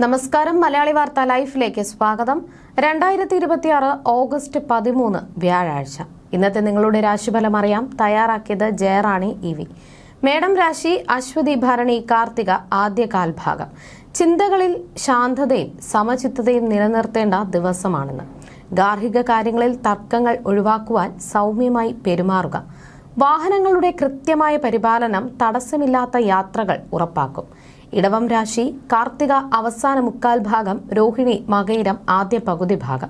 നമസ്കാരം. മലയാളി വാർത്ത ലൈഫിലേക്ക് സ്വാഗതം. 2026 ഓഗസ്റ്റ് 13 വ്യാഴാഴ്ച. ഇന്നത്തെ നിങ്ങളുടെ രാശിഫലം അറിയാം. തയ്യാറാക്കിയത് ജയറാണി ഇവി. മേടം രാശി അശ്വതി ഭരണി കാർത്തിക ആദ്യ കാൽഭാഗം. ചിന്തകളിൽ ശാന്തതയും സമചിത്തതയും നിലനിർത്തേണ്ട ദിവസമാണെന്ന്. ഗാർഹിക കാര്യങ്ങളിൽ തർക്കങ്ങൾ ഒഴിവാക്കുവാൻ സൗമ്യമായി പെരുമാറുക. വാഹനങ്ങളുടെ കൃത്യമായ പരിപാലനം തടസ്സമില്ലാത്ത യാത്രകൾ ഉറപ്പാക്കും. ഇടവം രാശി കാർത്തിക അവസാന മുക്കാൽ ഭാഗം, രോഹിണി മകയിരം ആദ്യ പകുതി ഭാഗം.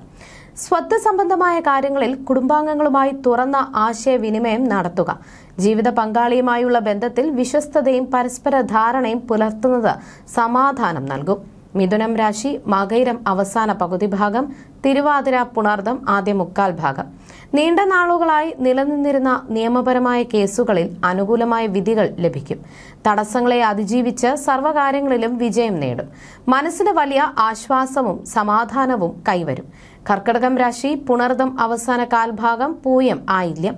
സ്വത്ത് സംബന്ധമായ കാര്യങ്ങളിൽ കുടുംബാംഗങ്ങളുമായി തുറന്ന ആശയവിനിമയം നടത്തുക. ജീവിത പങ്കാളിയുമായുള്ള ബന്ധത്തിൽ വിശ്വസ്തതയും പരസ്പര ധാരണയും പുലർത്തുന്നത് സമാധാനം നൽകും. മിഥുനം രാശി മകയിരം അവസാന പകുതി ഭാഗം, തിരുവാതിര പുണർദം ആദ്യ മുക്കാൽ ഭാഗം. നീണ്ട നാളുകളായി നിലനിന്നിരുന്ന നിയമപരമായ കേസുകളിൽ അനുകൂലമായ വിധികൾ ലഭിക്കും. തടസ്സങ്ങളെ അതിജീവിച്ച് സർവ്വകാര്യങ്ങളിലും വിജയം നേടും. മനസ്സിന് വലിയ ആശ്വാസവും സമാധാനവും കൈവരും. കർക്കിടകം രാശി പുണർദം അവസാന കാൽഭാഗം, പൂയം ആയില്യം.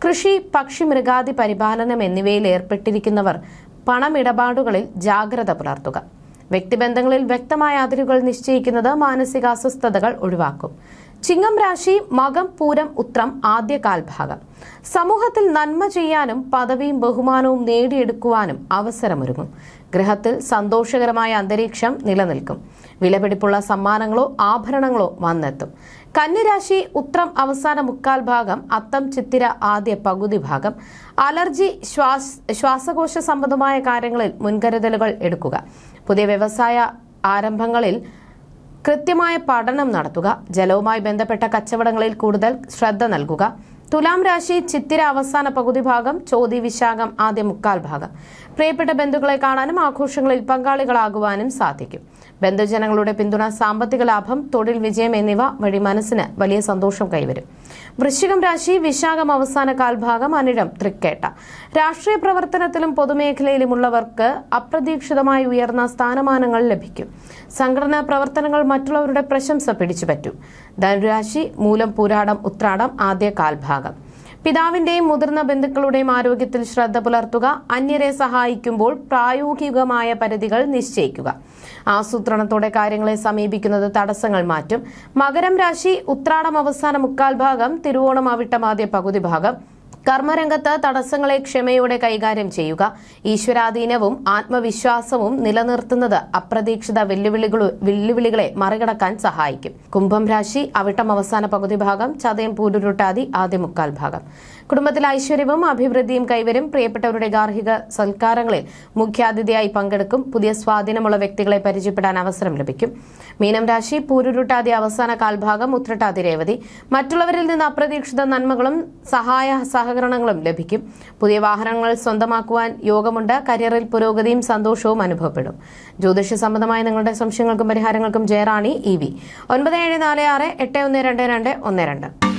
കൃഷി, പക്ഷി, മൃഗാദി പരിപാലനം എന്നിവയിൽ ഏർപ്പെട്ടിരിക്കുന്നവർ പണമിടപാടുകളിൽ ജാഗ്രത പുലർത്തുക. വ്യക്തിബന്ധങ്ങളിൽ വ്യക്തമായ അതിരുകൾ നിശ്ചയിക്കുന്നത് മാനസിക അസ്വസ്ഥതകൾ ഒഴിവാക്കും. ചിങ്ങം രാശി മകം പൂരം ഉത്രം ആദ്യ കാൽഭാഗം. സമൂഹത്തിൽ നന്മ ചെയ്യാനും പദവിയും ബഹുമാനവും നേടിയെടുക്കുവാനും അവസരമൊരുങ്ങും. ഗൃഹത്തിൽ സന്തോഷകരമായ അന്തരീക്ഷം നിലനിൽക്കും. വിലപിടിപ്പുള്ള സമ്മാനങ്ങളോ ആഭരണങ്ങളോ വന്നെത്തും. കന്നിരാശി ഉത്രം അവസാന മുക്കാൽ ഭാഗം, അത്തം ചിത്തിര ആദ്യ പകുതി ഭാഗം. അലർജി, ശ്വാസകോശ സംബന്ധമായ കാര്യങ്ങളിൽ മുൻകരുതലുകൾ എടുക്കുക. പുതിയ വ്യവസായ ആരംഭങ്ങളിൽ കൃത്യമായ പഠനം നടത്തുക. ജലവുമായി ബന്ധപ്പെട്ട കച്ചവടങ്ങളിൽ കൂടുതൽ ശ്രദ്ധ നൽകുക. തുലാം രാശി ചിത്തിര അവസാന പകുതി ഭാഗം, ചോതി വിശാഖം ആദ്യ മുക്കാൽ ഭാഗം. പ്രിയപ്പെട്ട ബന്ധുക്കളെ കാണാനും ആഘോഷങ്ങളിൽ പങ്കാളികളാകുവാനും സാധിക്കും. ബന്ധുജനങ്ങളുടെ പിന്തുണ, സാമ്പത്തിക ലാഭം, തൊഴിൽ വിജയം എന്നിവ വഴി മനസ്സിന് വലിയ സന്തോഷം കൈവരും. വൃശ്ചികം രാശി വിശാഖം അവസാന കാൽഭാഗം, അനിഴം തൃക്കേട്ട. രാഷ്ട്രീയ പ്രവർത്തനത്തിലും പൊതുമേഖലയിലുമുള്ളവർക്ക് അപ്രതീക്ഷിതമായി ഉയർന്ന സ്ഥാനമാനങ്ങൾ ലഭിക്കും. സംഘടനാ പ്രവർത്തനങ്ങൾ മറ്റുള്ളവരുടെ പ്രശംസ പിടിച്ചുപറ്റും. ധനുരാശി മൂലം പൂരാടം ഉത്രാടം ആദ്യ കാൽഭാഗം. പിതാവിന്റെയും മുതിർന്ന ബന്ധുക്കളുടെയും ആരോഗ്യത്തിൽ ശ്രദ്ധ പുലർത്തുക. അന്യരെ സഹായിക്കുമ്പോൾ പ്രായോഗികമായ പരിധികൾ നിശ്ചയിക്കുക. ആസൂത്രണത്തോടെ കാര്യങ്ങളെ സമീപിക്കുന്നത് തടസ്സങ്ങൾ മാറ്റും. മകരം രാശി ഉത്രാടം അവസാന മുക്കാൽ ഭാഗം, തിരുവോണം അവിട്ടം ആദ്യ പകുതി ഭാഗം. കർമ്മരംഗത്ത് തടസ്സങ്ങളെ ക്ഷമയോടെ കൈകാര്യം ചെയ്യുക. ഈശ്വരാധീനവും ആത്മവിശ്വാസവും നിലനിർത്തുന്നത് അപ്രതീക്ഷിത വെല്ലുവിളികളെ മറികടക്കാൻ സഹായിക്കും. കുംഭം രാശി അവിട്ടം അവസാന പകുതി ഭാഗം, ചതയം പൂരുരുട്ടാതി ആദ്യ മുക്കാൽ ഭാഗം. കുടുംബത്തിൽ ഐശ്വര്യവും അഭിവൃദ്ധിയും കൈവരും. പ്രിയപ്പെട്ടവരുടെ ഗാർഹിക സൽക്കാരങ്ങളിൽ മുഖ്യാതിഥിയായി പങ്കെടുക്കും. പുതിയ സ്വാധീനമുള്ള വ്യക്തികളെ പരിചയപ്പെടാൻ അവസരം ലഭിക്കും. മീനം രാശി പൂരുരുട്ടാതി അവസാന കാൽഭാഗം, ഉത്രട്ടാതി രേവതി. മറ്റുള്ളവരിൽ നിന്ന് അപ്രതീക്ഷിത നന്മകളും സഹകരണങ്ങളും ലഭിക്കും. പുതിയ വാഹനങ്ങൾ സ്വന്തമാക്കുവാൻ യോഗമുണ്ട്. കരിയറിൽ പുരോഗതിയും സന്തോഷവും അനുഭവപ്പെടും. ജ്യോതിഷ സംബന്ധമായ നിങ്ങളുടെ സംശയങ്ങൾക്കും പരിഹാരങ്ങൾക്കും ജയറാണി ഇവി 9746812212.